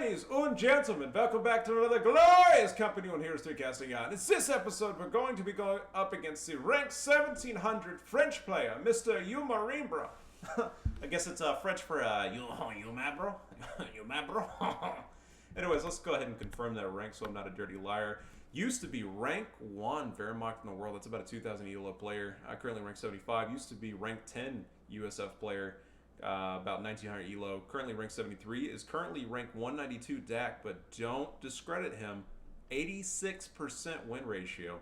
Ladies and gentlemen, welcome back to another glorious Company on Heroes 3 casting out. In this episode, we're going to be going up against the ranked 1700 French player, Mr. You Marine Bro. I guess it's French for you mad bro? You mad bro? Anyways, let's go ahead and confirm that rank so I'm not a dirty liar. Used to be rank 1 Wehrmacht in the world. That's about a 2000 ELO player. Currently rank 75. Used to be rank 10 USF player. About 1900 ELO. Currently ranked 73. Is currently ranked 192 DAC, but don't discredit him. 86% win ratio.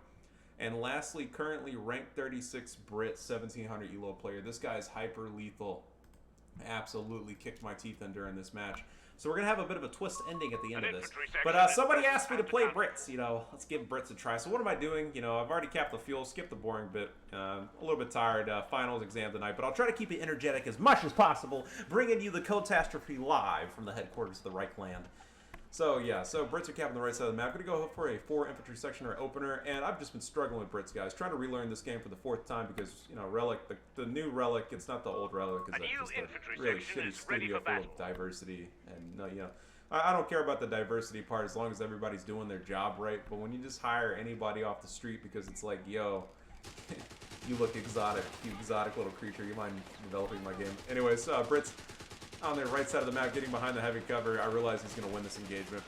And lastly, currently ranked 36 brits, 1700 ELO player. This guy is hyper lethal. Absolutely kicked my teeth in during this match. So we're going to have a bit of a twist ending at the end of this. But somebody asked me to play Brits, let's give Brits a try. So what am I doing? I've already capped the fuel, skipped the boring bit. A little bit tired, finals exam tonight, but I'll try to keep it energetic as much as possible, bringing you the catastrophe live from the headquarters of the Reichland. So Brits are capping the right side of the map. I'm going to go for a 4 infantry section or opener, and I've just been struggling with Brits, guys. Trying to relearn this game for the 4th time because, Relic, the new Relic, it's not the old Relic. It's just a really shitty studio full of diversity. And, I don't care about the diversity part as long as everybody's doing their job right. But when you just hire anybody off the street because it's like, yo, you look exotic, you exotic little creature, you mind developing my game? Anyways, Brits on the right side of the map, getting behind the heavy cover. I realize he's going to win this engagement.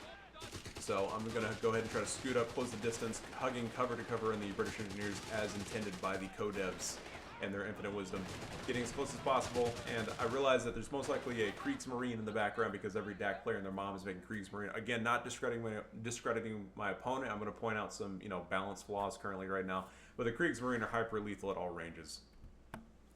So I'm going to go ahead and try to scoot up, close the distance, hugging cover to cover in the British Engineers as intended by the co-devs and their infinite wisdom. Getting as close as possible, and I realize that there's most likely a Kriegsmarine in the background because every DAC player and their mom is making Kriegsmarine. Again, not discrediting my opponent. I'm going to point out some, balance flaws currently right now. But the Kriegsmarine are hyper lethal at all ranges.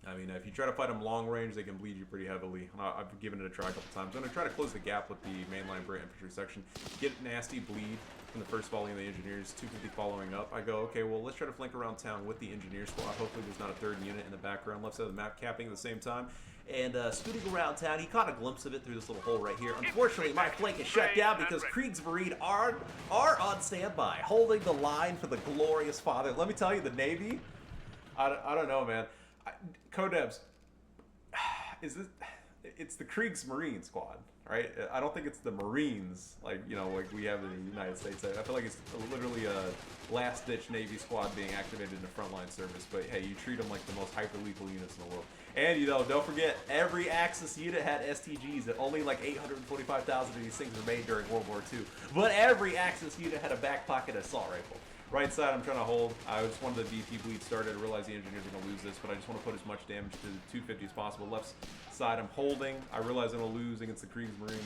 I mean, if you try to fight them long range, they can bleed you pretty heavily. I've given it a try a couple times. I'm going to try to close the gap with the mainline Brit infantry section. Get nasty bleed from the first volley of the engineers, 250 following up. I go, okay, well, let's try to flank around town with the engineer squad. Hopefully there's not a third unit in the background. Left side of the map capping at the same time. And scooting around town, he caught a glimpse of it through this little hole right here. Unfortunately, my flank is shut down because Kriegsmarine are on standby, holding the line for the glorious father. Let me tell you, the Navy, I don't know, man. Codebs, it's the Kriegsmarine squad, right? I don't think it's the Marines, like we have in the United States. I feel like it's literally a last-ditch Navy squad being activated in the frontline service. But hey, you treat them like the most hyper-lethal units in the world. And don't forget, every Axis unit had STGs. That only like 845,000 of these things were made during World War II. But every Axis unit had a back pocket assault rifle. Right side, I'm trying to hold. I just wanted the VP bleed started. I realize the engineers are going to lose this, but I just want to put as much damage to the 250 as possible. Left side, I'm holding. I realize I'm going to lose against the Kriegsmarine.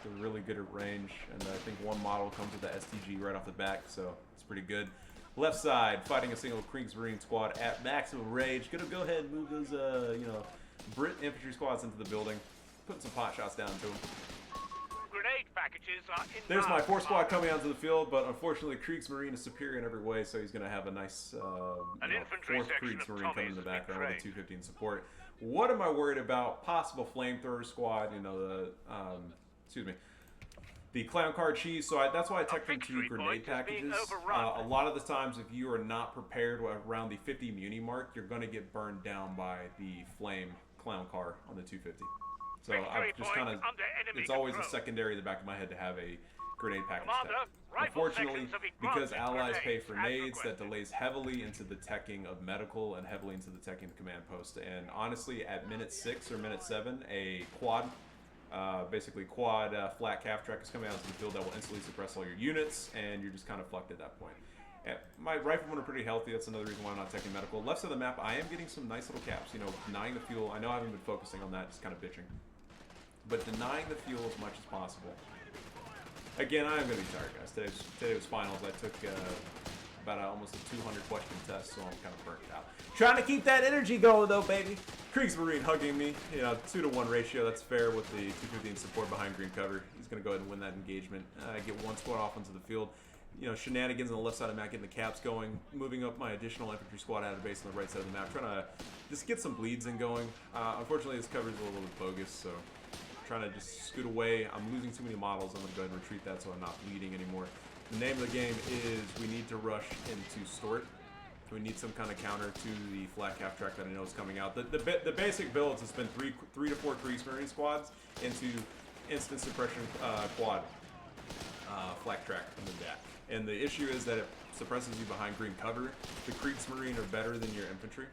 They're really good at range, and I think one model comes with the STG right off the back, so it's pretty good. Left side, fighting a single Kriegsmarine squad at maximum range. Going to go ahead and move those, Brit infantry squads into the building. Putting some pot shots down to them. Grenade packages are in. There's my 4 squad coming onto the field, but unfortunately Kriegsmarine is superior in every way, so he's going to have a nice 4th Kriegsmarine coming in the background with a 250 in support. What am I worried about? Possible flamethrower squad, the clown car cheese, so that's why I teched them 2 grenade packages. A lot of the times, if you are not prepared around the 50 muni mark, you're going to get burned down by the flame clown car on the 250. So I've just kind of, it's always a secondary in the back of my head to have a grenade package tech. Unfortunately, because allies pay for nades, that delays heavily into the teching of medical and heavily into the teching of command post. And honestly, at minute 6 or minute 7, a quad, basically quad flat calf track is coming out to the field that will instantly suppress all your units, and you're just kind of fucked at that point. My riflemen are pretty healthy. That's another reason why I'm not taking medical. Left side of the map, I am getting some nice little caps. Denying the fuel. I know I haven't been focusing on that, just kind of bitching. But denying the fuel as much as possible. Again, I am going to be tired, guys. Today was finals. I took about almost a 200 question test, so I'm kind of burnt out. Trying to keep that energy going, though, baby. Kriegsmarine hugging me. 2-to-1 ratio. That's fair with the 250 in support behind green cover. He's going to go ahead and win that engagement. Get 1 squad off onto the field. Shenanigans on the left side of the map, getting the caps going, moving up my additional infantry squad out of base on the right side of the map, trying to just get some bleeds in going. Unfortunately, this cover is a little bit bogus, so trying to just scoot away. I'm losing too many models. I'm going to go ahead and retreat that so I'm not bleeding anymore. The name of the game is we need to rush into Stort. We need some kind of counter to the flat calf track that I know is coming out. The basic builds has been 3 to 4 Kriegsmarine squads into instant suppression quad flak track in the deck. And the issue is that it suppresses you behind green cover. The Kriegsmarine are better than your infantry.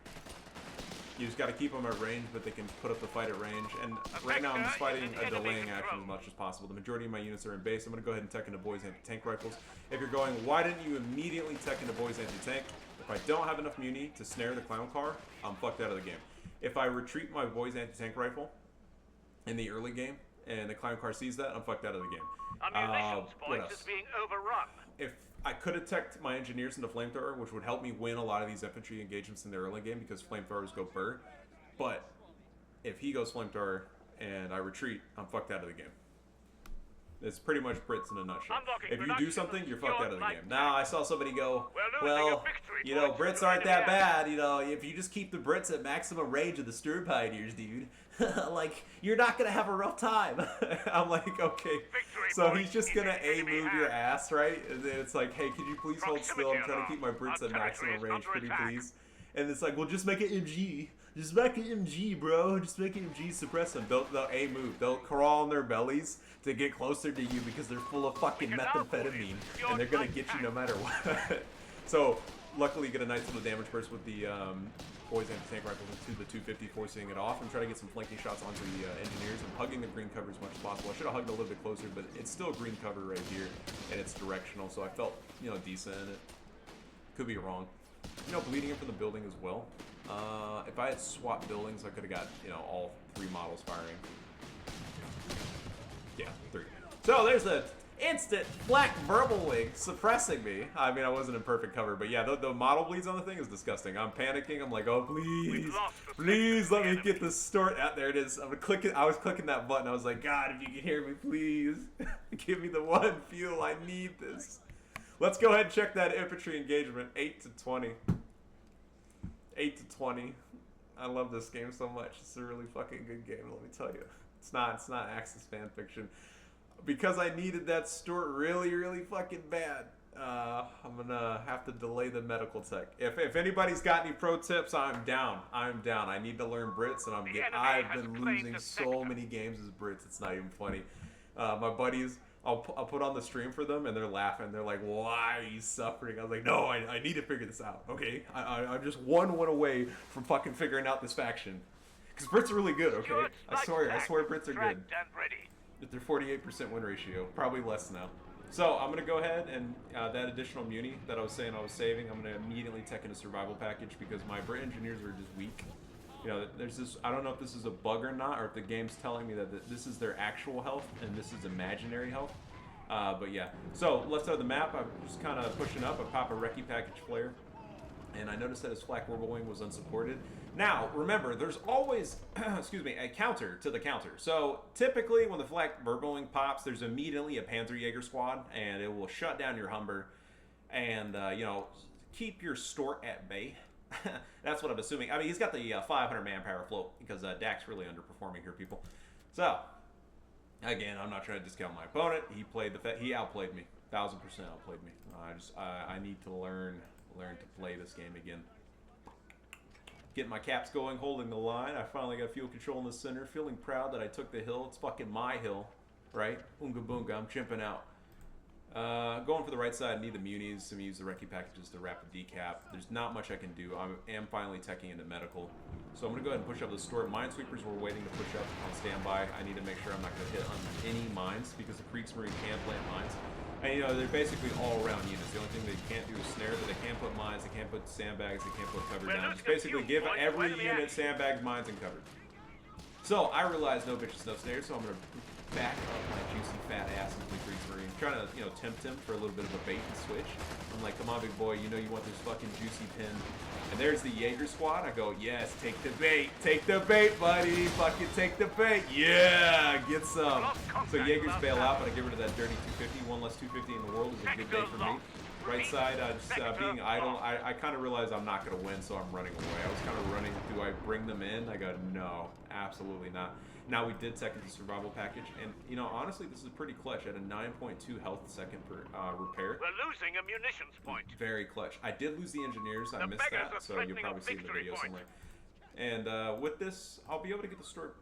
You just got to keep them at range, but they can put up the fight at range. And right now I'm just fighting a delaying action as much as possible. The majority of my units are in base. I'm going to go ahead and tech into boys anti-tank rifles. If you're going, why didn't you immediately tech into boys anti-tank? If I don't have enough muni to snare the clown car, I'm fucked out of the game. If I retreat my boys anti-tank rifle in the early game, and the clown car sees that, I'm fucked out of the game. Our munitions point is being overrun. If I could have teched my engineers into flamethrower, which would help me win a lot of these infantry engagements in the early game because flamethrowers go burr. But if he goes flamethrower and I retreat, I'm fucked out of the game. It's pretty much Brits in a nutshell. If you do something, you're fucked out of the game. Now, I saw somebody go, well, you know, Brits aren't that bad. You know, if you just keep the Brits at maximum range of the Sturm Pioneers, dude, like, you're not going to have a rough time. I'm like, okay. So he's just going to A-move your ass, right? And then it's like, hey, could you please hold still? I'm trying to keep my Brits at maximum range, pretty please. And it's like, well, just make it MG. Just make it MG, bro. Just make it MG, suppress them. They'll A-move. They'll crawl on their bellies to get closer to you because they're full of fucking methamphetamine. And they're going to get you no matter what. So, luckily, you get a nice little damage burst with the boys anti-tank rifle into the 250, forcing it off. I'm trying to get some flanking shots onto the engineers. I'm hugging the green cover as much as possible. I should have hugged a little bit closer, but it's still green cover right here. And it's directional, so I felt, you know, decent in it. Could be wrong. You know, bleeding in from the building as well. If I had swapped buildings, I could have got, you know, all 3 models firing. Yeah, 3. So there's the instant black verbal wing suppressing me. I mean, I wasn't in perfect cover, but yeah, the model bleeds on the thing is disgusting. I'm panicking. I'm like, oh, please let me get this store. Ah, there it is. I'm gonna click it. I was clicking that button. I was like, God, if you can hear me, please give me the one fuel. I need this. Let's go ahead and check that infantry engagement. 8 to 20. 8 to 20. I love this game so much. It's a really fucking good game, let me tell you. It's not Axis fan fiction. Because I needed that Stuart really fucking bad, I'm gonna have to delay the medical tech. If anybody's got any pro tips, I'm down. I need to learn Brits, and I've been losing so many games as Brits, it's not even funny. My buddies, I'll put on the stream for them, and they're laughing. They're like, why are you suffering? I was like, no, I need to figure this out, okay? I'm just one win away from fucking figuring out this faction. Because Brits are really good, okay? I swear Brits are good. With their 48% win ratio. Probably less now. So, I'm going to go ahead and that additional muni that I was saying I was saving, I'm going to immediately tech in a survival package because my Brit engineers are just weak. You know, there's this, I don't know if this is a bug or not, or if the game's telling me that this is their actual health and this is imaginary health. But yeah. So, left side of the map, I'm just kind of pushing up. I pop a recce package flare. And I noticed that his flak orbital wing was unsupported. Now, remember, there's always, excuse me, a counter to the counter. So, typically, when the flak orbital wing pops, there's immediately a Panzerjäger squad, and it will shut down your Humber and, you know, keep your Stort at bay. That's what I'm assuming. I mean, he's got the 500 manpower float because Dak's really underperforming here, people. So, again, I'm not trying to discount my opponent. He outplayed me. 1000% outplayed me. I need to learn to play this game again. Getting my caps going, holding the line. I finally got field control in the center. Feeling proud that I took the hill. It's fucking my hill, right? Oonga boonga, I'm chimping out. Going for the right side, need the munis. I'm use the recce packages to wrap the decap. There's not much I can do. I am finally teching into medical. So I'm going to go ahead and push up the store. Minesweepers were waiting to push up on standby. I need to make sure I'm not going to hit on any mines because the Kriegsmarine can plant mines. And, you know, they're basically all-around units. The only thing they can't do is snare, but they can't put mines, they can't put sandbags, they can't put cover down. Just basically give every unit sandbags, mines, and cover. So I realized no bitches, no snares, so I'm going to back up my juicy fat ass into the Kriegsmarine. Trying to, you know, tempt him for a little bit of a bait and switch. I'm like, come on, big boy, you know you want this fucking juicy pin. And there's the Jaeger squad. I go, yes, take the bait. Take the bait, buddy. Fucking take the bait. Yeah, get some. So Jaegers bail out, but I get rid of that dirty 250. One less 250 in the world is a good day for me. Right side, just being idle. I kind of realized I'm not going to win, so I'm running away. I was kind of running. Do I bring them in? I go, no, absolutely not. Now, we did second the survival package, and, you know, honestly, this is pretty clutch. At a 9.2 health second per repair. We're losing a munitions point. Very clutch. I did lose the engineers. I missed that, so you'll probably see in the video somewhere. And with this, I'll be able to get the store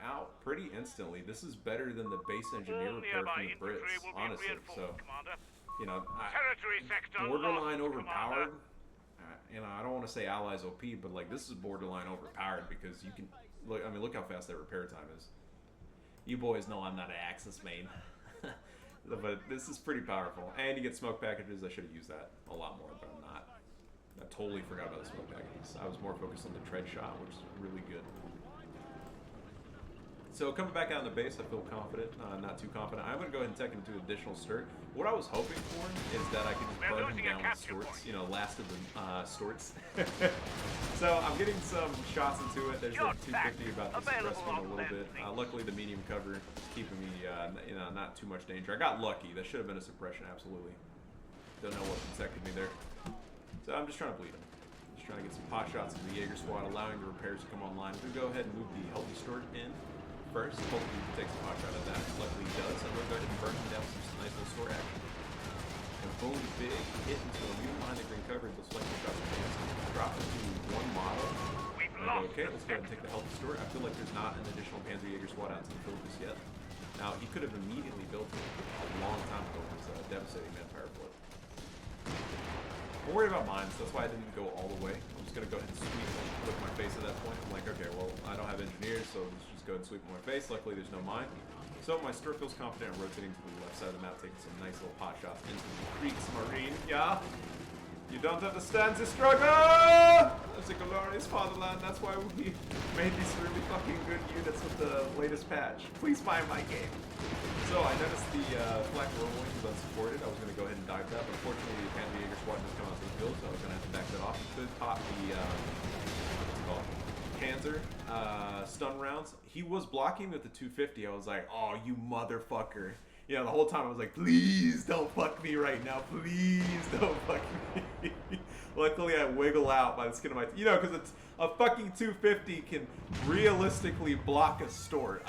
out pretty instantly. This is better than the base engineer All repair nearby from the infantry Brits, will be honestly. reinforced, So, Commander. you know, Territory sector borderline lost, overpowered. Commander. You know, I don't want to say allies OP, but like this is borderline overpowered because you can look. I mean, look how fast that repair time is. You boys know I'm not an Axis main, but this is pretty powerful. And you get smoke packages. I should have used that a lot more, but I'm not. I totally forgot about the smoke packages. I was more focused on the tread shot, which is really good. So coming back out on the base, I feel confident, not too confident. I'm going to go ahead and take into additional sturt. What I was hoping for is that I could just burn him down with storts, you know, last of the storts. So I'm getting some shots into it. There's like 250 about to suppress me a little bit. Luckily the medium cover is keeping me, you know, not too much danger. I got lucky. That should have been a suppression, absolutely. Don't know what protected me there. So I'm just trying to bleed him. Just trying to get some pot shots into the Jaeger squad, allowing the repairs to come online. I'm going to go ahead and move the healthy stort in first. Hopefully he takes a pot shot at that. Luckily he does. I'm going to go ahead and burn him down with some nice little stort action. And boom, big hit into a new line of green coverage. Those flanking shots are dancing. Drop into one model. Okay, let's go ahead and take the healthy stort. I feel like there's not an additional Panzer Jaeger squad out to the field just yet. Now, he could have immediately built it a long time ago with his devastating manpower flip. I'm worried about mines, that's why I didn't go all the way. I'm just going to go ahead and sweep with my face at that point. I'm like, okay, well, I don't have engineers, so let's just go ahead and sweep with my face. Luckily, there's no mine. So my sturt feels confident in rotating to the left side of the map, taking some nice little pot shots into the Kriegsmarine. Yeah? You don't understand the struggle! It's a glorious fatherland, that's why we made these really fucking good units with the latest patch. Please buy my game. So I noticed the Black Whirlwind was unsupported. I was going to go ahead and dive that, but unfortunately the Panzer Jaeger squad just come out to the field, so I was going to have to back that off. He could pop the, what's it called? Panzer stun rounds. He was blocking with the 250. I was like, oh, you motherfucker. You know, the whole time I was like, please don't fuck me right now. Please don't fuck me. Luckily, I wiggle out by the skin of my teeth. You know, because a fucking 250 can realistically block a stort.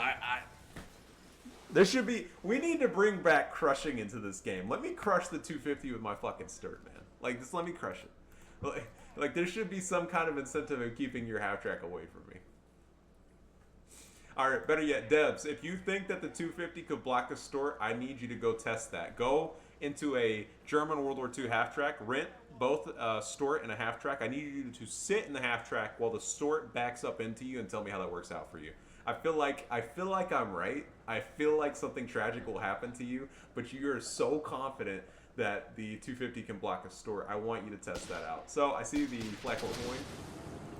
There should be... We need to bring back crushing into this game. Let me crush the 250 with my fucking sturt, man. Like, just let me crush it. Like, there should be some kind of incentive in keeping your half-track away from me. Alright, better yet, Debs, if you think that the 250 could block a stort, I need you to go test that. Go into a German World War II half-track, rent both a stort and a half-track. I need you to sit in the half-track while the stort backs up into you and tell me how that works out for you. I feel like I'm right. I feel like something tragic will happen to you, but you are so confident that the 250 can block a stort. I want you to test that out. So I see the Black Whirlwind.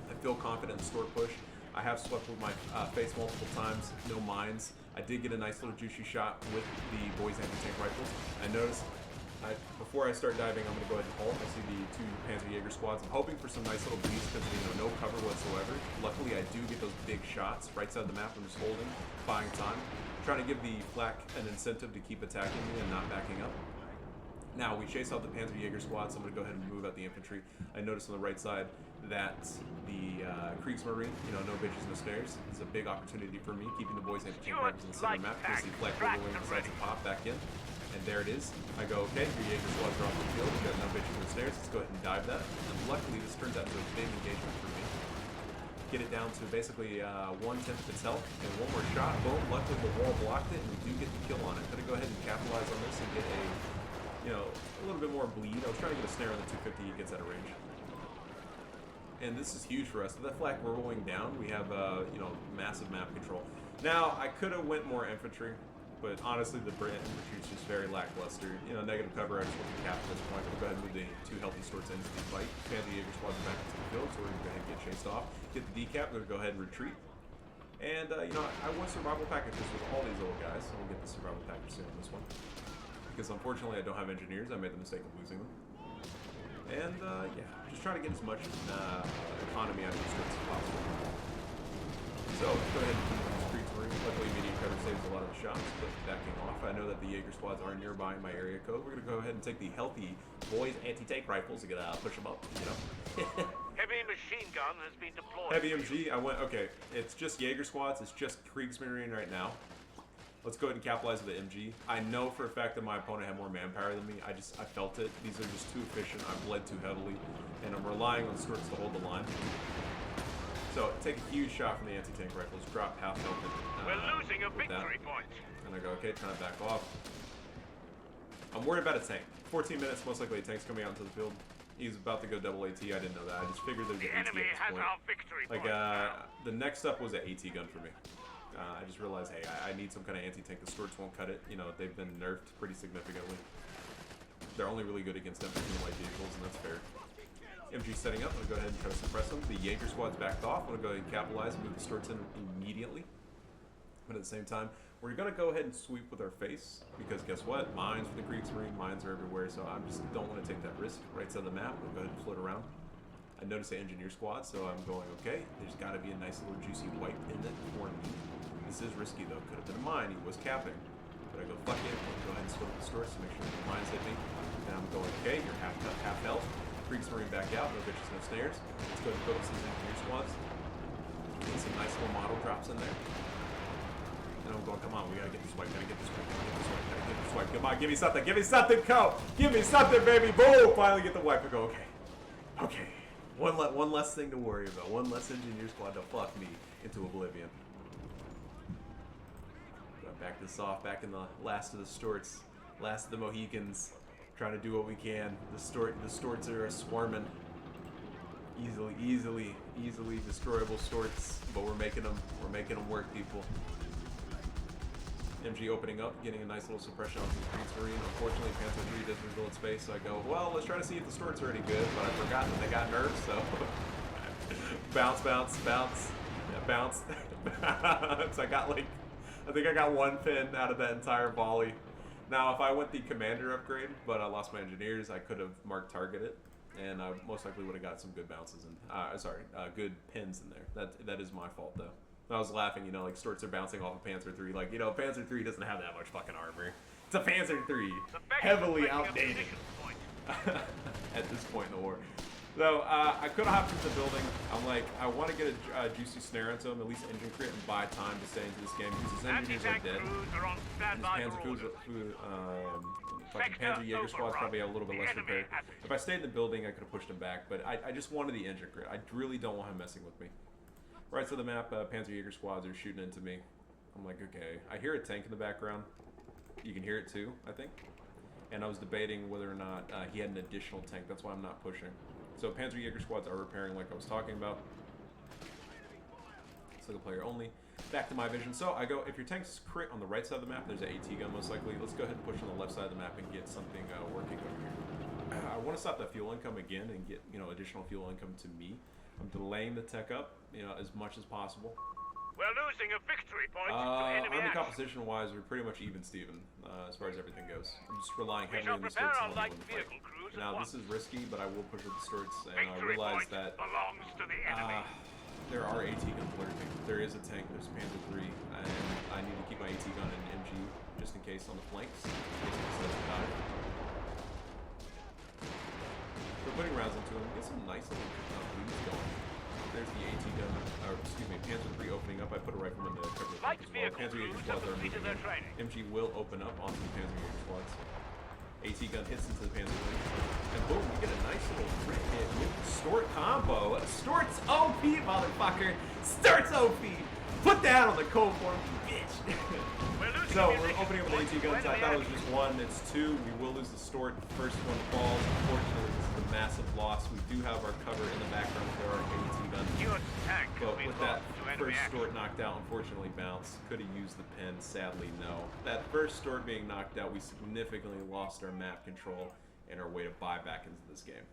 I feel confident in stort push. I have swept with my face multiple times, no mines. I did get a nice little juicy shot with the boys anti-tank rifles. I noticed, before I start diving, I'm going to go ahead and halt. I see the two Panzer Jaeger squads. I'm hoping for some nice little bleeds because, you know, no cover whatsoever. Luckily, I do get those big shots right side of the map. I'm just holding, buying time. Trying to give the flak an incentive to keep attacking me and not backing up. Now, we chase out the Panzer Jaeger squad, so I'm going to go ahead and move out the infantry. I noticed on the right side that the Kriegsmarine, you know, no bitches, no stairs. It's a big opportunity for me, keeping the boys anti-tank rifles in the center of the map. Because the Black Whirlwind decides to pop back in. And there it is. I go, okay, your Jaeger squads are off the field. We've got no bitches, no stairs. Let's go ahead and dive that. And luckily, this turns out to a big engagement for me. Get it down to basically 1/10 of its health. And one more shot, boom. Luckily, the wall blocked it, and we do get the kill on it. I'm going to go ahead and capitalize on this and get a, you know, a little bit more bleed. I was trying to get a snare on the 250. He gets out of range. And this is huge for us. With that Black Whirlwind down, we have, you know, massive map control. Now, I could have went more infantry, but honestly, the Brit infantry is just very lackluster. You know, negative cover, I just want to cap at this point. We'll go ahead and move the two healthy storts into the fight. Panzer Jaeger squads are back into the field, so we're going to go ahead and get chased off. Get the decap, we're going to go ahead and retreat. And, you know, I want survival packages with all these little guys, so we'll get the survival package soon on this one. Because unfortunately, I don't have engineers. I made the mistake of losing them. And, yeah, just trying to get as much economy out of these storts as possible. So, let's go ahead and keep the streets moving. Luckily, medium cover saves a lot of the shots, but backing off. I know that the Jaeger squads are nearby in my area code. We're going to go ahead and take the healthy boys anti-tank rifles to get push them up, you know. Heavy machine gun has been deployed. Heavy MG, okay, it's just Jaeger squads, it's just Kriegsmarine right now. Let's go ahead and capitalize with the MG. I know for a fact that my opponent had more manpower than me. I felt it. These are just too efficient. I bled too heavily, and I'm relying on storts to hold the line. So take a huge shot from the anti-tank rifles, drop half health. We're losing a victory point. And I go, okay, trying to back off. I'm worried about a tank. 14 minutes, most likely a tank's coming out into the field. He's about to go double AT. I didn't know that. I just figured there's an AT at this point. Our victory like, point the next up was an AT gun for me. I just realized, hey, I need some kind of anti-tank. The Swords won't cut it. You know, they've been nerfed pretty significantly. They're only really good against MG and light vehicles, and that's fair. MG setting up. I'm going to go ahead and try to suppress them. The Jaeger squad's backed off. I'm going to go ahead and capitalize and move the Swords in immediately. But at the same time, we're going to go ahead and sweep with our face, because guess what? Mines for the Kriegsmarine, mines are everywhere, so I just don't want to take that risk. Right side of the map, we'll go ahead and float around. I noticed the engineer squad, so I'm going, okay, there's got to be a nice little juicy wipe in it for me. This is risky though, could have been a mine, he was capping. But I go, fuck it, I'm go ahead and split up the stores to make sure the mines hit me. And I'm going, okay, you're half health. Kriegsmarine back out, no bitches, no snares. Let's go ahead and focus these engineer squads. Get some nice little model drops in there. And I'm going, come on, we gotta get this wipe, gotta get this wipe, gotta get this wipe, gotta get this wipe. Come on, give me something, Co! Give me something, baby! Boom! Finally get the wipe. I go, okay. Okay. One less thing to worry about. One less engineer squad to fuck me into oblivion. Back this off, back in the last of the Storts, last of the Mohicans, trying to do what we can. The Storts are swarming. Easily destroyable Storts, but we're making them work, people. MG opening up, getting a nice little suppression onto the Kriegsmarine. Unfortunately, Panther 3 doesn't reveal its face, so I go, well, let's try to see if the Storts are any good, but I forgot that they got nerfed, so... bounce. Yeah, bounce. So I think I got one pin out of that entire volley. Now, if I went the commander upgrade, but I lost my engineers, I could have marked targeted, and I most likely would have got some good bounces and good pins in there. That is my fault though. I was laughing, you know, like Storts are bouncing off of Panzer 3. Like, you know, Panzer 3 doesn't have that much fucking armor. It's a Panzer 3, heavily outdated at this point in the war. So, I could have hopped into the building. I'm like, I want to get a juicy snare into him, at least engine crit, and buy time to stay into this game, because his engineers are dead. And his fucking Panzer Jaeger squad's probably a little bit less prepared. If I stayed in the building, I could have pushed him back, but I just wanted the engine crit. I really don't want him messing with me. Right side of the map, Panzer Jaeger squads are shooting into me. I'm like, okay. I hear a tank in the background. You can hear it too, I think. And I was debating whether or not he had an additional tank. That's why I'm not pushing. So Panzer Jaeger squads are repairing like I was talking about. Single player only. Back to my vision. So I go, if your tank's crit on the right side of the map, there's an AT gun most likely. Let's go ahead and push on the left side of the map and get something working over here. I want to stop that fuel income again and get, you know, additional fuel income to me. I'm delaying the tech up, you know, as much as possible. We're losing a victory point to enemy Army action. composition wise, we're pretty much even Steven as far as everything goes. I'm just relying heavily on the prepare Storts our and light the fight. vehicle crews Now at this is risky, but I will push with the Storts, and I Victory realize point that belongs to the enemy. there are AT guns lurking. There is a tank. There's Panzer 3, and I need to keep my AT gun and MG just in case on the flanks. In case it decides to die. We're putting rounds into him. Get some nice little leads going. There's the AT gun, or excuse me, Panzer 3 opening up. I put a rifleman to cover the flank as well. Panzer Jaeger squads are moving in. MG will open up onto the Panzer Jaeger squads. AT gun hits into the Panzer 3. And boom, we get a nice little crit hit with the Stort combo. Stort's OP, motherfucker! Stort's OP! Put that on the code form, you bitch! So, we're opening up with AT guns. I thought it was just one. It's two. We will lose the Stort. First one falls. Unfortunately, this is a massive loss. We do have our cover in the background with our AT guns. But with that first Stort knocked out, unfortunately bounced. Could have used the pin. Sadly, no. That first Stort being knocked out, we significantly lost our map control and our way to buy back into this game.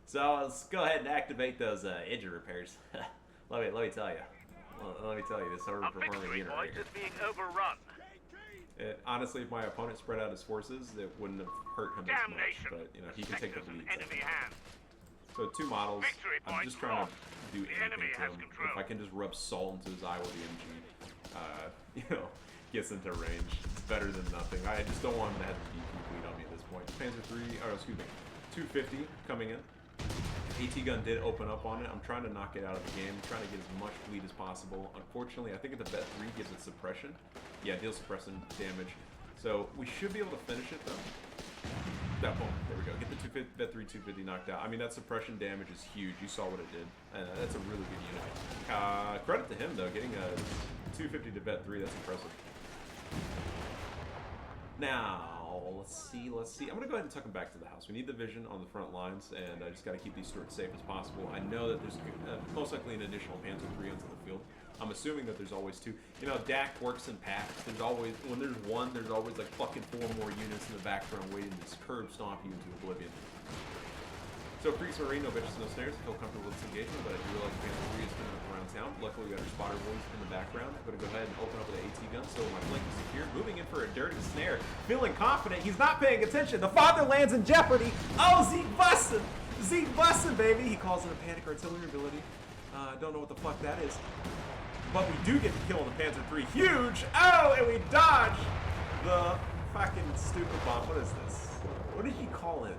So, let's go ahead and activate those engine repairs. let me tell you. Let me tell you, this overperforming unit right here. Is being overrun. Honestly, if my opponent spread out his forces, it wouldn't have hurt him as much. But you know, he can take the lead. So 2 models. I'm just trying to do anything to him. If I can just rub salt into his eye with the MG, you know, gets into range, it's better than nothing. I just don't want him to have to be complete on me at this point. Panzer 3, or excuse me, 250 coming in. AT gun did open up on it. I'm trying to knock it out of the game. I'm trying to get as much bleed as possible. Unfortunately, I think the Bet 3 gives it suppression. Yeah, deals suppressing damage. So we should be able to finish it though. That boom. There we go. Get the 250, that 250 knocked out. I mean, that suppression damage is huge. You saw what it did. That's a really good unit. Credit to him, though. Getting a 250 to bet 3, that's impressive. Now, let's see. I'm going to go ahead and tuck him back to the house. We need the vision on the front lines, and I just got to keep these Stuarts safe as possible. I know that there's most likely an additional Panzer 3 onto the field. I'm assuming that there's always 2. You know, DAC works in packs. There's always, when there's 1, there's always like fucking 4 more units in the background waiting to just curb stomp you into oblivion. So Kriegsmarine, no bitches, no snares. I feel comfortable with this engagement, but I do realize Panzer 3 is coming up around town. Luckily, we got our spotter boys in the background. I'm going to go ahead and open up with an AT gun, so my flank is secure. Moving in for a dirty snare. Feeling confident. He's not paying attention. The father lands in jeopardy. Oh, Zeke bussin'! Zeke bussin', baby! He calls it a panic artillery ability. Don't know what the fuck that is. But we do get the kill on the Panzer 3. Huge! Oh, and we dodge the fucking Stuka bomb. What is this? What did he call it?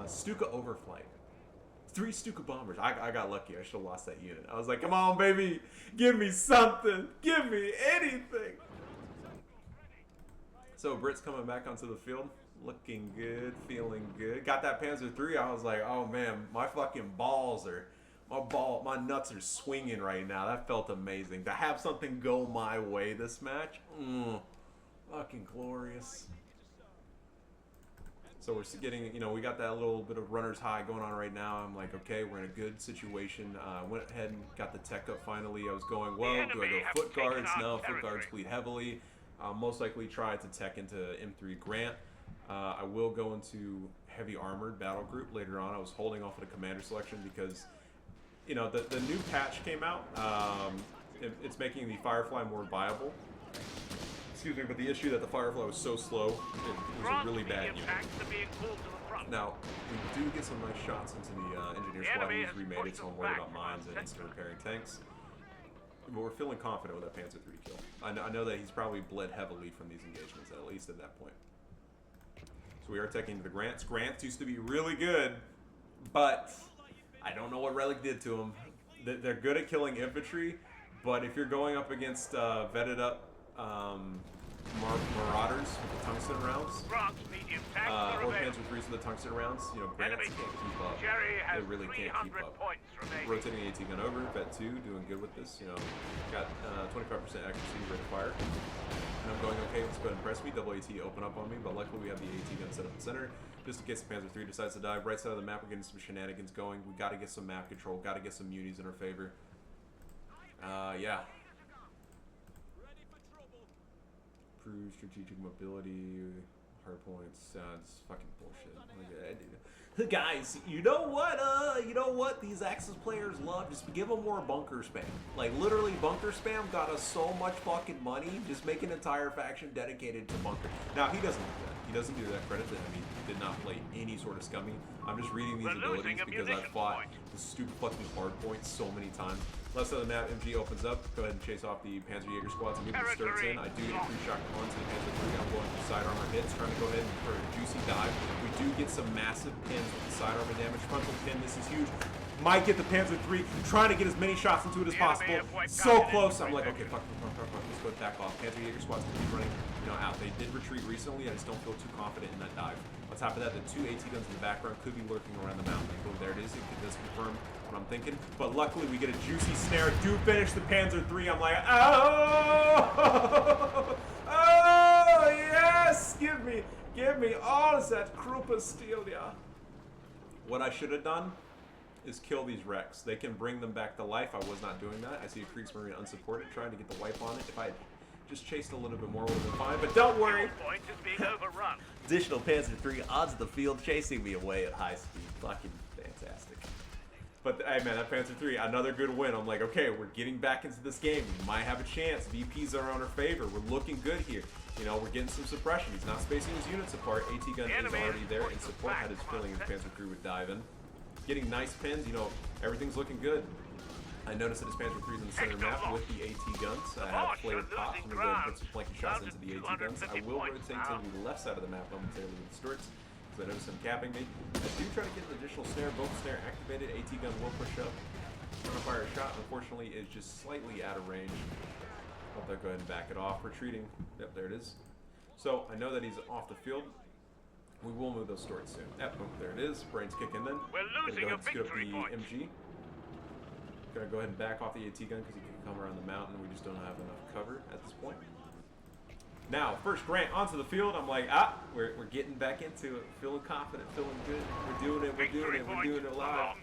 Stuka overflight. 3 Stuka bombers. I got lucky. I should have lost that unit. I was like, come on, baby. Give me something. Give me anything. So Brits coming back onto the field. Looking good. Feeling good. Got that Panzer 3. I was like, oh, man. My fucking balls are... My nuts are swinging right now. That felt amazing. To have something go my way this match. Fucking glorious. So we're getting, you know, we got that little bit of runner's high going on right now. I'm like, okay, we're in a good situation. Went ahead and got the tech up finally. I was going, well, do I go foot guards? No, foot guards bleed heavily. I'll most likely try to tech into M3 Grant. I will go into heavy armored battle group later on. I was holding off of the commander selection because, you know, the new patch came out. It's making the Firefly more viable. Excuse me, but the issue that the Firefly was so slow, it was a really bad unit. Now, we do get some nice shots into the engineer squad. He's remade it, so I'm worried about mines and instant repairing tanks. But we're feeling confident with that Panzer 3 kill. I know that he's probably bled heavily from these engagements, at least at that point. So we are taking the Grants. Grants used to be really good, but I don't know what Relic did to them. They're good at killing infantry, but if you're going up against vetted up Marauders with the tungsten rounds, or Panzer 3s with the tungsten rounds, you know, Grants can't keep up. They really can't keep up. Rotating the AT gun over, Vet 2, doing good with this, you know, got 25% accuracy, rate of fire. And I'm going, okay, let's go ahead and press me, double AT open up on me, but luckily we have the AT gun set up in the center, just in case the Panzer 3 decides to dive. Right side of the map, we're getting some shenanigans going. We got to get some map control, got to get some munis in our favor. Yeah. Improve strategic mobility, hard points. It's fucking bullshit. Guys, you know what? These Axis players love. Just give them more bunker spam. Like literally, bunker spam got us so much fucking money. Just make an entire faction dedicated to bunker. Now he doesn't do that. He doesn't do that. Credit to him. He did not play any sort of scummy. I'm just reading these abilities because I've fought the stupid fucking hard points so many times. Left side of the map, MG opens up. Go ahead and chase off the Panzer Jaeger squads and move the Sturts in. I do get a free shot onto the Panzer 3. I'm going for side armor hits, trying to go ahead and for a juicy dive. We do get some massive pins with the side armor damage. Frontal pin, this is huge. Might get the Panzer 3, trying to get as many shots into it as possible. So close. I'm like, okay, fuck. Let's go back off. Panzer Jaeger squads can keep running, you know, out. They did retreat recently. I just don't feel too confident in that dive. On top of that, the 2 AT guns in the background could be lurking around the mountain. Boom, there it is. It does confirm what I'm thinking. But luckily, we get a juicy snare. Do finish the Panzer 3. I'm like, oh! Oh, yes! Give me all of that Krupa steel, yeah. What I should have done is kill these wrecks. They can bring them back to life. I was not doing that. I see a Kriegsmarine unsupported, trying to get the wipe on it. If I had just chased a little bit more, would have been fine. But don't worry. Additional Panzer 3 odds of the field, chasing me away at high speed. Fucking fantastic. But hey man, that Panzer 3, another good win. I'm like, okay, we're getting back into this game. We might have a chance. VPs are on our favor. We're looking good here. You know, we're getting some suppression. He's not spacing his units apart. AT gun is already there in support. Had his feeling his Panzer 3 would dive in. Getting nice pins. You know, everything's looking good. I noticed that his Panzer 3's in the center map with the AT guns. I have flared pops. I'm going to go and put some flanking shots into the AT guns. I will rotate to the left side of the map momentarily with the Stuarts, because I noticed him capping me. I do try to get an additional snare. Both snare activated. AT gun will push up. Trying to fire a shot, unfortunately, is just slightly out of range. I'll go ahead and back it off. Retreating. Yep, there it is. So I know that he's off the field. We will move those stories soon. Yep, boom, there it is. Brains kicking then. We're losing a victory point. MG. Gonna go ahead and back off the AT gun because he can come around the mountain. We just don't have enough cover at this point. Now, first Grant onto the field. I'm like, we're getting back into it. Feeling confident, feeling good. We're doing it, we're doing it, we're doing it live.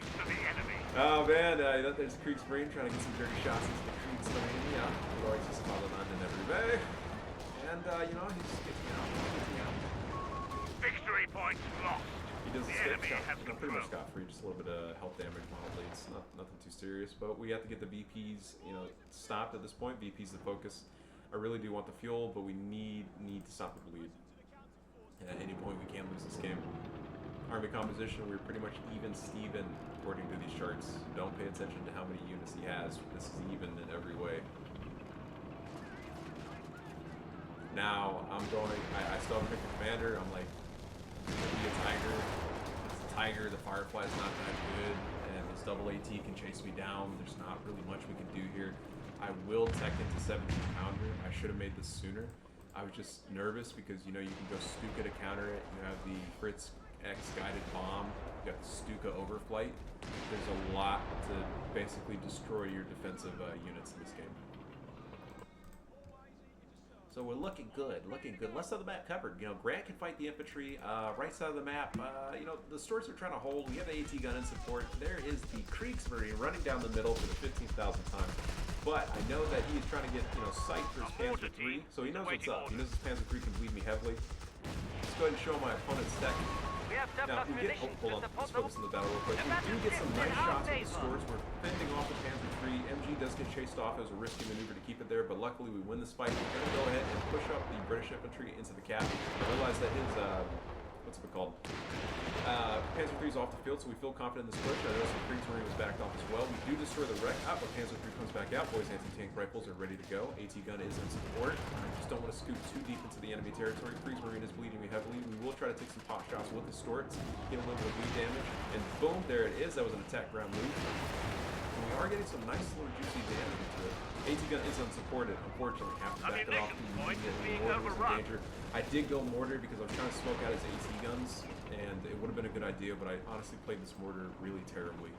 Oh man, there's Creek's Marine trying to get some dirty shots into the Creek's Marine. Yeah, Roy's just calling London every day. And, you know, he's getting out. Victory point lost. He does The escape enemy shot. has You know, pretty much control. got free, just a little bit of health damage, mild bleeds, nothing too serious. But we have to get the VPs, you know, stopped at this point. VP's the focus. I really do want the fuel, but we need to stop the bleed. And at any point, we can't lose this game. Army composition, we're pretty much even Steven according to these charts. Don't pay attention to how many units he has. This is even in every way. Now, I still haven't picked a commander. I'm like, it's gonna be a tiger. It's a tiger. The Firefly's not that good. And this double AT can chase me down. There's not really much we can do here. I will tech into 17 pounder. I should have made this sooner. I was just nervous because, you know, you can go Stuka to counter it. You have the Fritz X guided bomb. You got the Stuka overflight. There's a lot to basically destroy your defensive units in this game. So we're looking good, looking good. Left side of the map covered. You know, Grant can fight the infantry. Right side of the map, you know, the stores are trying to hold. We have the AT gun in support. There is the Creeks Marine running down the middle for the 15,000th time. But I know that he is trying to get, you know, sight for his Panzer III, so he knows what's up. He knows his Panzer III can bleed me heavily. Let's go ahead and show my opponent's deck. Now, if we get, hold on, let's focus on the battle real quick. We do get some nice shots with the stores. We're fending off the Panzer III. MG does get chased off. It was a risky maneuver to keep it there, but luckily we win this fight. We're going to go ahead and push up the British infantry into the cap. I realize that his, what's it called? Panzer III is off the field, so we feel confident in this push. I noticed the Creeks Marine was backed off as well. We do destroy the wreck. But Panzer III comes back out. Boys anti-tank rifles are ready to go. AT gun is in support. I just don't want to scoop too deep into the enemy territory. Creeks Marine is bleeding me heavily. We will try to take some pot shots with the Storts, get a little bit of bleed damage, and boom, there it is. That was an attack ground move. And we are getting some nice little juicy damage into it. AT gun is unsupported, unfortunately. Have to back it off. Mortar was in danger. I did go mortar because I was trying to smoke out his AT guns, and it would have been a good idea, but I honestly played this mortar really terribly.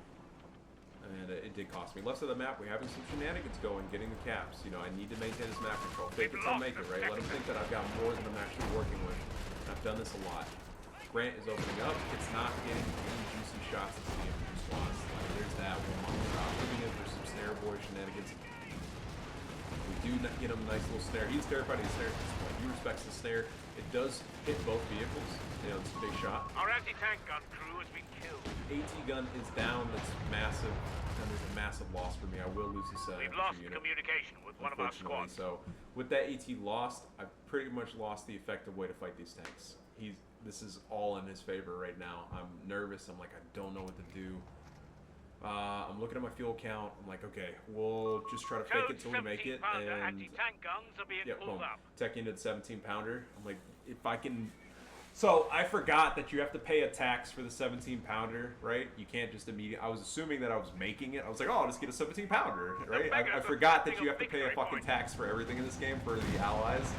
And it did cost me. Left side of the map, we're having some shenanigans going, getting the caps. You know, I need to maintain his map control. Fake it till make it, right? Let him think that I've got more than I'm actually working with. I've done this a lot. Grant is opening up. It's not getting any juicy shots into the infantry slots. Like, there's that one. Moving in for some snare boy shenanigans. We do get him a nice little snare. He's terrified of the snare at this point. He respects the snare. It does hit both vehicles. You know, it's a big shot. Our anti-tank gun crew has been killed. AT gun is down. That's massive. And there's a massive loss for me. I will lose this We've lost communication with one of our squads. So with that AT lost, I've pretty much lost the effective way to fight these tanks. This is all in his favor right now. I'm nervous. I'm like, I don't know what to do. I'm looking at my fuel count. I'm like, okay, we'll just try to fake it till we make it. And anti-tank guns are being pulled up. Tech into the 17 pounder. I'm like, if I can. So I forgot that you have to pay a tax for the 17 pounder, right? You can't just immediately. I was assuming that I was making it. I was like, oh, I'll just get a 17 pounder, right? I forgot that you have to pay a fucking tax for everything in this game for the allies.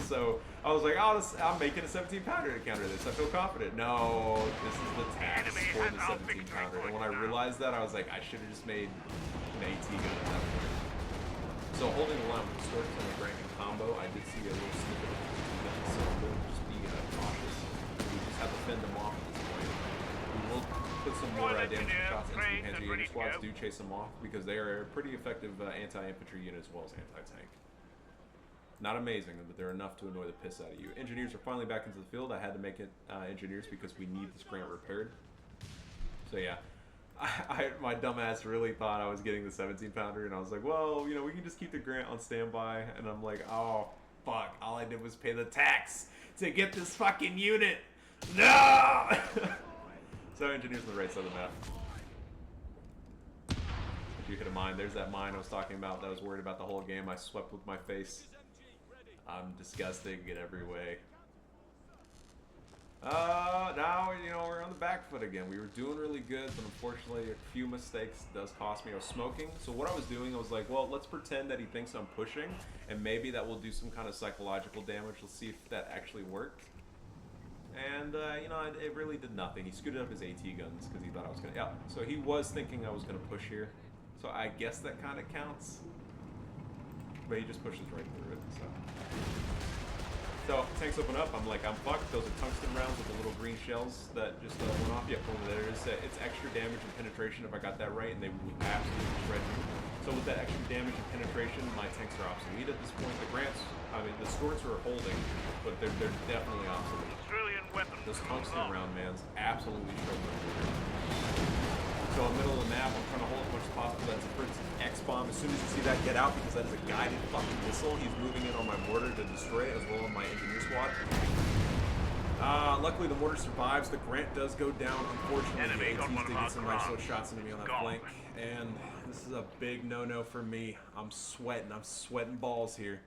So I was like, oh, I'm making a 17 pounder to counter this. I feel confident. No, this is the tax for the 17 pounder. And when I realized that, I was like, I should have just made an AT gun at that point. So holding the line with the Storks and the Grant combo, I did see a little snippet of AT gun, so we'll just be cautious. We just have to fend them off at this point. We will put some more damage shots into the Panzer squads. Do chase them off because they are a pretty effective anti-infantry unit as well as anti-tank. Not amazing, but they're enough to annoy the piss out of you. Engineers are finally back into the field. I had to make it engineers because we need this Grant repaired. So yeah, my dumbass really thought I was getting the 17 pounder, and I was like, well, you know, we can just keep the Grant on standby. And I'm like, oh fuck! All I did was pay the tax to get this fucking unit. No! So engineers on the right side of the map. If you hit a mine, there's that mine I was talking about that I was worried about the whole game. I swept with my face. I'm disgusting in every way. Now, you know, we're on the back foot again. We were doing really good, but unfortunately a few mistakes does cost me. I was smoking, so what I was doing, I was like, well, let's pretend that he thinks I'm pushing, and maybe that will do some kind of psychological damage. Let's see if that actually worked. and you know, it really did nothing. He scooted up his AT guns because he thought I was gonna. Yeah, so he was thinking I was gonna push here. So I guess that kind of counts. But he just pushes right through it. So tanks open up. I'm like, I'm fucked. Those are tungsten rounds with the little green shells that just went off. Yeah, boom, there it is. It's extra damage and penetration if I got that right, and they would absolutely shred me. So with that extra damage and penetration, my tanks are obsolete at this point. The Grants, I mean, the Storts are holding, but they're definitely obsolete. Trillion weapons. Those tungsten round mans absolutely shred me. So in the middle of the map, I'm trying to hold as much as possible. That's a Brits X-bomb. As soon as you see that, get out, because that is a guided fucking missile. He's moving in on my mortar to destroy it, as well as my engineer squad. Luckily, the mortar survives. The Grant does go down. Unfortunately, the ATs did get some nice little shots into me on that flank. And this is a big no-no for me. I'm sweating balls here.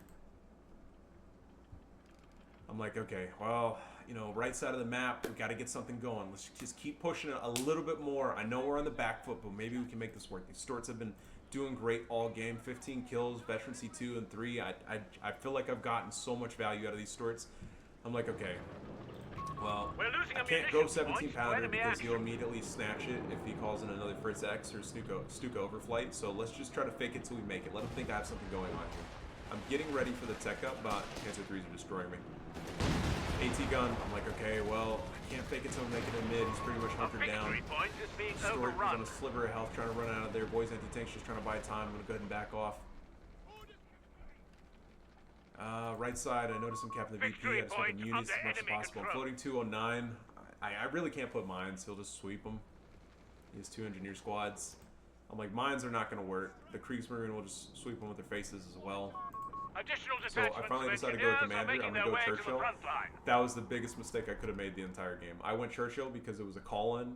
I'm like, okay, well, you know, right side of the map, we got to get something going. Let's just keep pushing it a little bit more. I know we're on the back foot, but maybe we can make this work. These Storts have been doing great all game. 15 kills, Veteran C2 and 3. I feel like I've gotten so much value out of these Storts. I'm like, okay, well, I can't go 17 pounder because he'll immediately snatch it if he calls in another Fritz X or Stuka overflight. So let's just try to fake it till we make it. Let him think I have something going on here. I'm getting ready for the tech up, but Panzer 3s are destroying me. AT gun, I'm like, okay, well, I can't fake it till I make it in mid. He's pretty much hunkered down. Stewart is on a sliver of health trying to run out of there. Boys anti-tank's just trying to buy time. I'm going to go ahead and back off. Right side, I noticed him capping the VP. I just want the munis as much as possible. I'm floating 209. I really can't put mines. He'll just sweep them. He has 2 engineer squads. I'm like, mines are not going to work. The Kriegsmarine will just sweep them with their faces as well. So I finally decided to go with Commander. I'm going to go Churchill. That was the biggest mistake I could have made the entire game. I went Churchill because it was a call-in.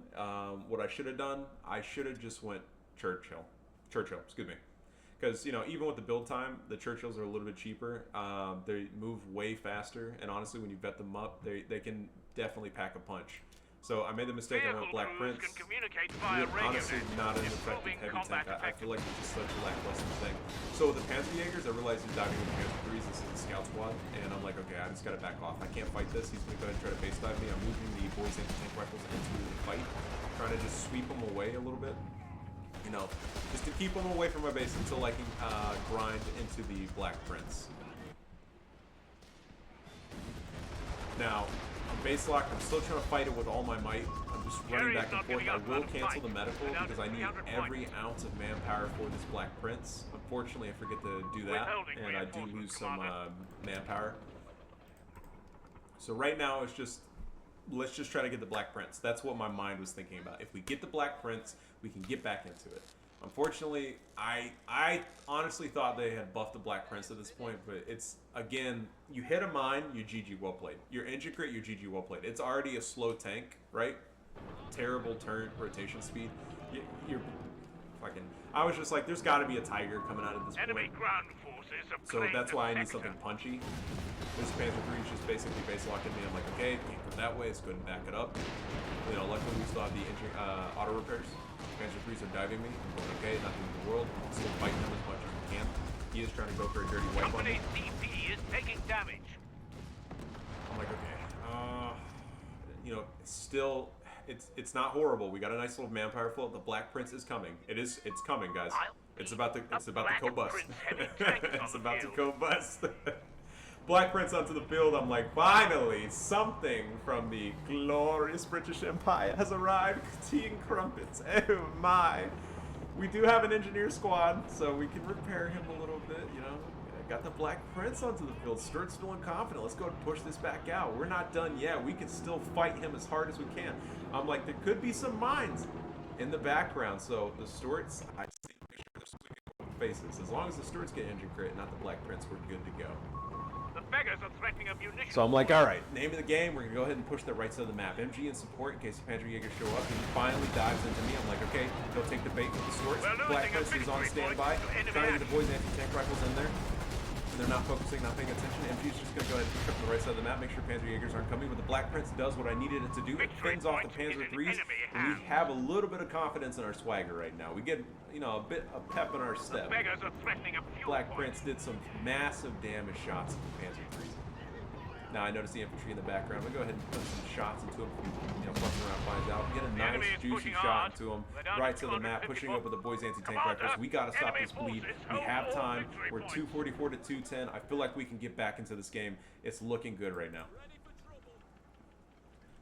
What I should have done, I should have just went Churchill, excuse me. Because, you know, even with the build time, the Churchills are a little bit cheaper. They move way faster, and honestly, when you vet them up, they can definitely pack a punch. So I made the mistake. I went Black Prince. Honestly, not an effective heavy tank. I feel like it's just such a lackluster thing. So with the Panzer Jaegers, I realized he's diving with the Panzer 3s. This is the scout squad, and I'm like, okay, I just gotta back off. I can't fight this. He's gonna go ahead and try to base dive me. I'm moving the boys anti-tank rifles into the fight, trying to just sweep them away a little bit. You know, just to keep them away from my base until I can grind into the Black Prince. Now, I'm base locked. I'm still trying to fight it with all my might. I'm just running back and forth. I will cancel the medical because I need every ounce of manpower for this Black Prince. Unfortunately, I forget to do that, and I do lose some manpower. So right now, it's just, let's just try to get the Black Prince. That's what my mind was thinking about. If we get the Black Prince, we can get back into it. Unfortunately, I honestly thought they had buffed the Black Prince at this point, but it's, again, you hit a mine, you GG well played. Your engine crit, you GG well played. It's already a slow tank, right? Terrible turn rotation speed. You're fucking, I was just like, there's got to be a Tiger coming out at this point. So that's why I need something punchy. This Panzer 3 is just basically base locking me. I'm like, okay, can't go that way, let's go ahead and back it up. You know, luckily we still have the engine, auto repairs. Panzer 3s are diving me. I'm going, okay, nothing in the world. I'm still fighting him as much as we can. He is trying to go for a dirty wipe on me. CP is taking damage. I'm like, okay, you know, still, it's not horrible. We got a nice little manpower flow. The Black Prince is coming. It's coming, guys. It's about to go bust. It's about to go bust. Black Prince onto the field. I'm like, finally, something from the glorious British Empire has arrived. Tea and crumpets. Oh my. We do have an engineer squad, so we can repair him a little bit, you know. Got the Black Prince onto the field. Sturt's feeling confident. Let's go and push this back out. We're not done yet. We can still fight him as hard as we can. I'm like, there could be some mines in the background. So the Sturts, I just need to make sure they're sweeping faces. As long as the Sturts get engine crit, not the Black Prince, we're good to go. The beggars are threatening a munition. So I'm like, all right, name of the game. We're gonna go ahead and push the right side of the map. MG in support in case the Panzer Jaegers show up. He finally dives into me. I'm like, okay, they'll take the bait with the Swords. Black Prince is on standby. Trying to get the boys anti-tank rifles in there. And they're not focusing, not paying attention. MG's just gonna go ahead and pick up the right side of the map, make sure Panzer Jaegers aren't coming. But the Black Prince does what I needed it to do. It fends off the Panzer 3s, and we have a little bit of confidence in our swagger right now. We get, you know, a bit of pep in our step. Black Prince did some massive damage shots to the Panzer 3s. Now I notice the infantry in the background. I'm gonna go ahead and put some shots into him. You know, fucking around finds out. Get a nice juicy shot into him, right to the map, pushing up with the boys anti-tank rifles. We gotta stop this bleed. We have time. We're 244 to 210. I feel like we can get back into this game. It's looking good right now.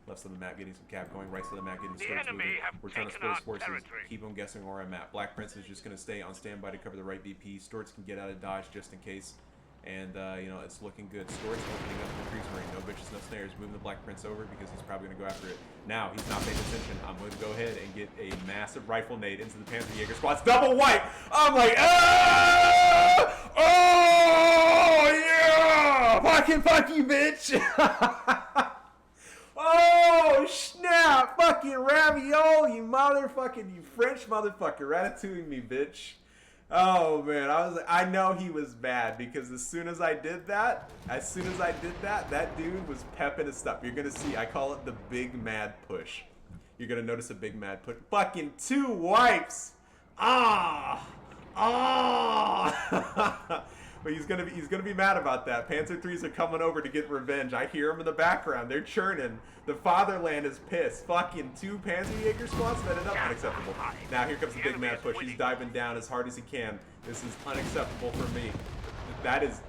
Left side of the map getting some cap going, right side of the map getting the skirts moving. We're trying to split his forces, keep them guessing where I'm at. Black Prince is just going to stay on standby to cover the right VP. Storts can get out of dodge just in case. And, you know, it's looking good. Storts opening up the Crease Marine. No bitches, no snares. Moving the Black Prince over because he's probably going to go after it. Now, he's not paying attention. I'm going to go ahead and get a massive rifle nade into the Panther Jaeger squad's double wipe. I'm like, ah! Oh, yeah! Fucking fuck you, bitch! Oh, snap! Fucking ravioli, you motherfucking, you French motherfucker, ratatouille me, bitch. Oh, man, I know he was mad because as soon as I did that, that dude was pepping his stuff. You're gonna see, I call it the big mad push. You're gonna notice a big mad push. Fucking 2 wipes! Ah! Ah! But he's gonna be mad about that. Panzer IIIs are coming over to get revenge. I hear them in the background. They're churning. The fatherland is pissed. Fucking 2 Panzer Jaeger squads that ended up unacceptable. Now here comes the big mad push. He's diving down as hard as he can. This is unacceptable for me. That is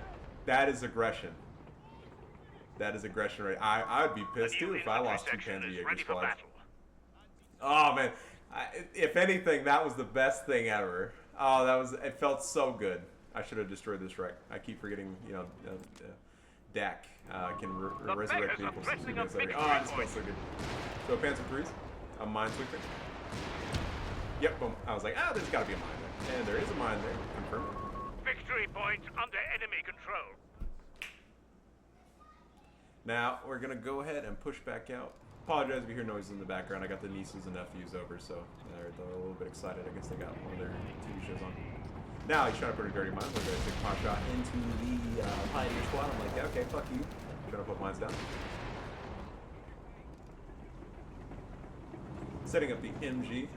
aggression. That is aggression, right? I would be pissed too if I lost 2 Panzer Jaeger squads. Oh man, if anything, that was the best thing ever. Oh, it felt so good. I should have destroyed this wreck. I keep forgetting, you know, DAC can resurrect vehicles. Oh, this feels so good. So Panzer IIIs, a minesweeper. Yep, boom. I was like, there's got to be a mine there. And there is a mine there. Confirmed. Victory point under enemy control. Now, we're going to go ahead and push back out. Apologize if you hear noises in the background. I got the nieces and nephews over, so they're a little bit excited. I guess they got one of their TV shows on. Now he's trying to put a dirty mine. We're going to take a pot shot into the Pioneer squad. I'm like, yeah, okay, fuck you. I'm trying to put mines down. Setting up the MG.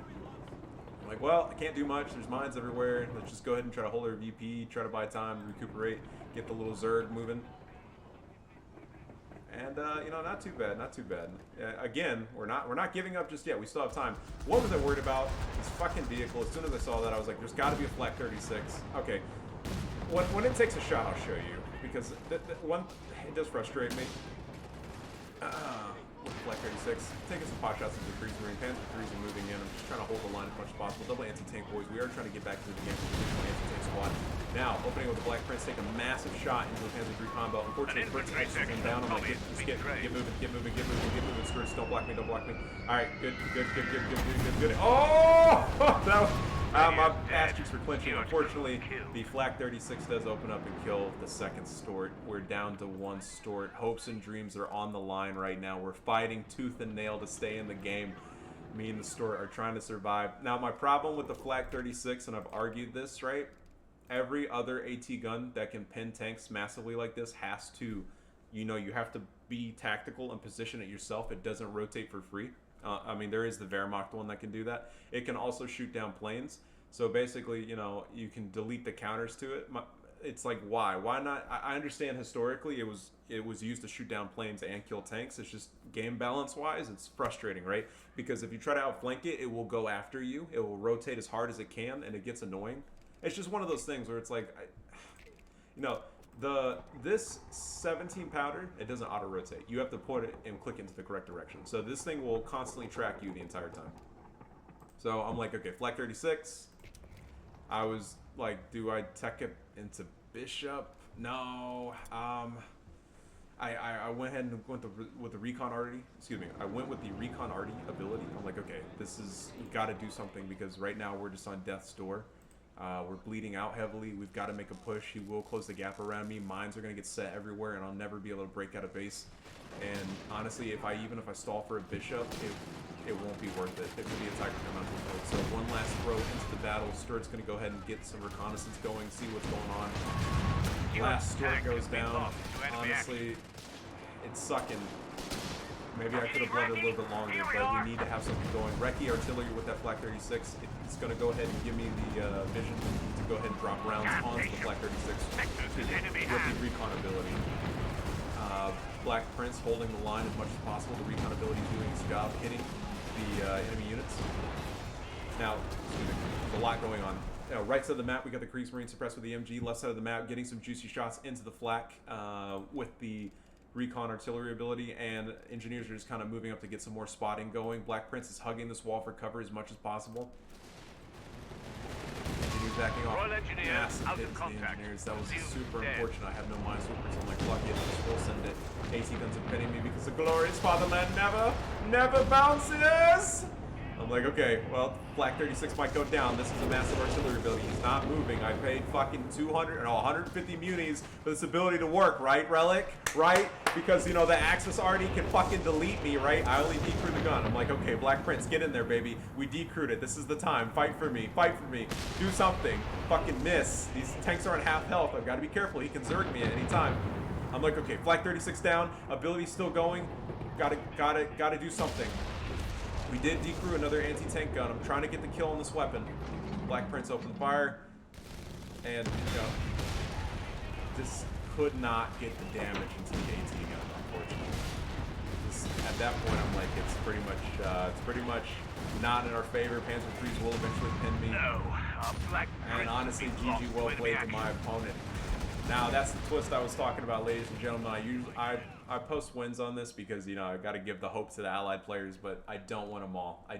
I'm like, well, I can't do much. There's mines everywhere. Let's just go ahead and try to hold our VP, try to buy time, recuperate, get the little Zerg moving. And you know, not too bad, not too bad. Again, we're not giving up just yet. We still have time. What was I worried about? This fucking vehicle. As soon as I saw that, I was like, there's got to be a Flak 36. Okay, when it takes a shot, I'll show you because one, it does frustrate me. With Flak 36, taking some pot shots into the Crease Marine. Panzer IIIs are moving in. I'm just trying to hold the line as much as possible. Double anti-tank boys. We are trying to get back to the game with the anti-tank squad. Now, opening with the Black Prince, take a massive shot into the Panzer III combo. Unfortunately, Brits is down. I'm like, get moving. Skirts, don't block me. All right, good. Oh, that was, my ass cheeks were clenching. Unfortunately, the Flak 36 does open up and kill the second Stort. We're down to 1 Stort. Hopes and dreams are on the line right now. We're fighting tooth and nail to stay in the game. Me and the Stort are trying to survive. Now, my problem with the Flak 36, and I've argued this, right? Every other AT gun that can pin tanks massively like this has to, you know, you have to be tactical and position it yourself. It doesn't rotate for free. I mean, there is the Wehrmacht one that can do that. It can also shoot down planes. So basically, you know, you can delete the counters to it. It's like, why? Why not? I understand historically it was used to shoot down planes and kill tanks. It's just game balance wise, it's frustrating, right? Because if you try to outflank it, it will go after you. It will rotate as hard as it can, and it gets annoying. It's just one of those things where it's like, you know, this 17 powder, it doesn't auto rotate. You have to put it and click into the correct direction. So this thing will constantly track you the entire time. So I'm like, okay, Flak 36. I was like, do I tech it into Bishop? No. I went ahead and went with the recon arty. Excuse me. I went with the recon arty ability. I'm like, okay, this is, we got to do something because right now we're just on death's door. We're bleeding out heavily. We've got to make a push. He will close the gap around me. Mines are going to get set everywhere, and I'll never be able to break out of base. And honestly, even if I stall for a bishop, it won't be worth it. It could be a Tiger Commando mode. So one last throw into the battle. Sturt's going to go ahead and get some reconnaissance going, see what's going on. Last Sturt goes down. Honestly, it's sucking. Maybe I could have bled it a little bit longer, but we need to have something going. Recce artillery with that Flak 36. It's going to go ahead and give me the vision to go ahead and drop rounds onto the Flak 36 with the recon ability. Black Prince holding the line as much as possible. The recon ability doing its job, hitting the enemy units. Now, there's a lot going on. Right side of the map, we got the Kriegsmarine suppressed with the MG. Left side of the map, getting some juicy shots into the flak with the recon artillery ability, and engineers are just kind of moving up to get some more spotting going. Black Prince is hugging this wall for cover as much as possible. Engineers backing off. Royal Engineers Massive out hits of to the contact. engineers. That was Field super dead. unfortunate. I have no minesweepers. I'm like, fuck it, just full send it. AT guns are pinning me because the glorious fatherland never bounces. I'm like, okay, well, Black 36 might go down. This is a massive artillery ability. He's not moving. I paid fucking 150 munis for this ability to work, right, Relic? Right? Because, you know, the Axis already can fucking delete me, right? I only decrew the gun. I'm like, okay, Black Prince, get in there, baby. We decrewed it. This is the time. Fight for me. Fight for me. Do something. Fucking miss. These tanks aren't half health. I've got to be careful. He can zerg me at any time. I'm like, okay, Black 36 down. Ability still going. Gotta do something. We did decrew another anti-tank gun. I'm trying to get the kill on this weapon. Black Prince opened fire. And, you know, this could not get the damage into the AT gun, unfortunately. At that point, I'm like, it's pretty much not in our favor. Panzer IIIs will eventually pin me. No, Black And Prince honestly, will be lost GG well with the played to action. my opponent. Now, that's the twist I was talking about, ladies and gentlemen. I post wins on this because, you know, I got to give the hope to the allied players, but I don't want them all. I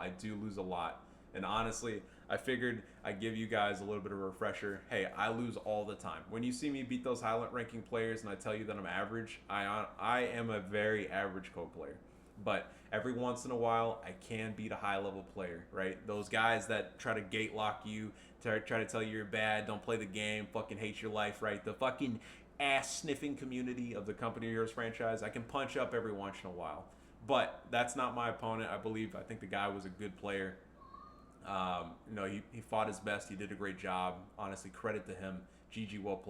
do lose a lot. And honestly, I figured I'd give you guys a little bit of a refresher. Hey, I lose all the time. When you see me beat those high-ranking players and I tell you that I'm average, I am a very average code player. But every once in a while, I can beat a high-level player, right? Those guys that try to gate lock you, try to tell you you're bad, don't play the game, fucking hate your life, right? The fucking ass-sniffing community of the Company of Heroes franchise, I can punch up every once in a while. But that's not my opponent. I think the guy was a good player. You know, he fought his best. He did a great job. Honestly, credit to him. GG well played.